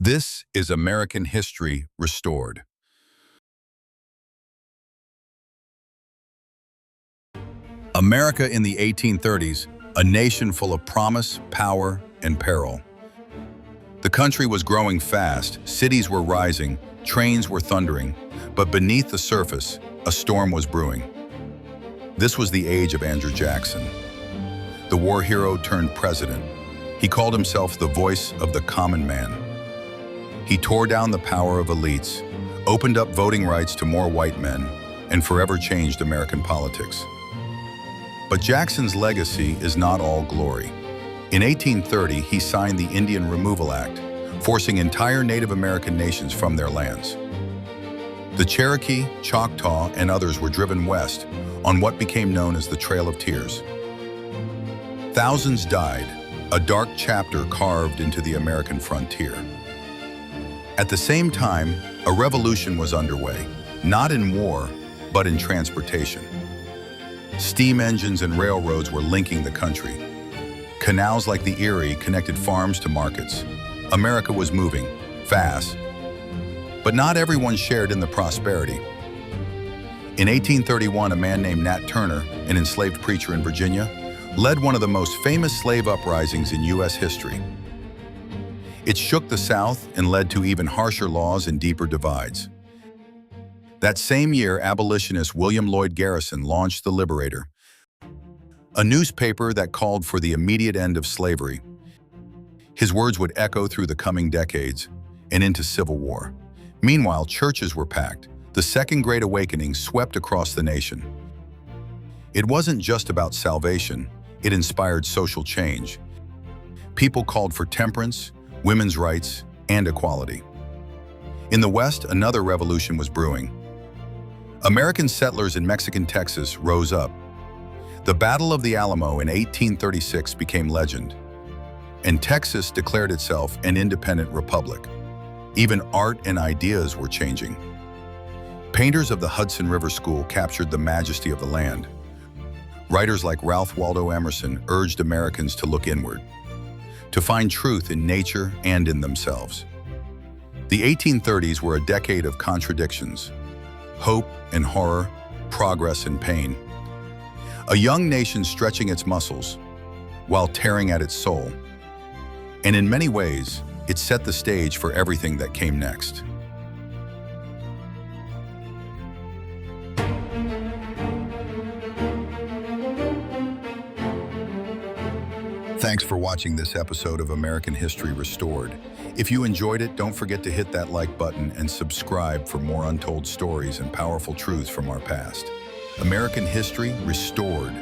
This is American History Restored. America in the 1830s, a nation full of promise, power, and peril. The country was growing fast, cities were rising, trains were thundering, but beneath the surface, a storm was brewing. This was the age of Andrew Jackson. The war hero turned president. He called himself the voice of the common man. He tore down the power of elites, opened up voting rights to more white men, and forever changed American politics. But Jackson's legacy is not all glory. In 1830, he signed the Indian Removal Act, forcing entire Native American nations from their lands. The Cherokee, Choctaw, and others were driven west on what became known as the Trail of Tears. Thousands died, a dark chapter carved into the American frontier. At the same time, a revolution was underway, not in war, but in transportation. Steam engines and railroads were linking the country. Canals like the Erie connected farms to markets. America was moving, fast. But not everyone shared in the prosperity. In 1831, a man named Nat Turner, an enslaved preacher in Virginia, led one of the most famous slave uprisings in U.S. history. It shook the South and led to even harsher laws and deeper divides. That same year, abolitionist William Lloyd Garrison launched The Liberator, a newspaper that called for the immediate end of slavery. His words would echo through the coming decades and into Civil War. Meanwhile, churches were packed. The Second Great Awakening swept across the nation. It wasn't just about salvation, it inspired social change. People called for temperance, women's rights, and equality. In the West, another revolution was brewing. American settlers in Mexican Texas rose up. The Battle of the Alamo in 1836 became legend, and Texas declared itself an independent republic. Even art and ideas were changing. Painters of the Hudson River School captured the majesty of the land. Writers like Ralph Waldo Emerson urged Americans to look inward, to find truth in nature and in themselves. The 1830s were a decade of contradictions, hope and horror, progress and pain. A young nation stretching its muscles while tearing at its soul. And in many ways, it set the stage for everything that came next. Thanks for watching this episode of American History Restored. If you enjoyed it, don't forget to hit that like button and subscribe for more untold stories and powerful truths from our past. American History Restored.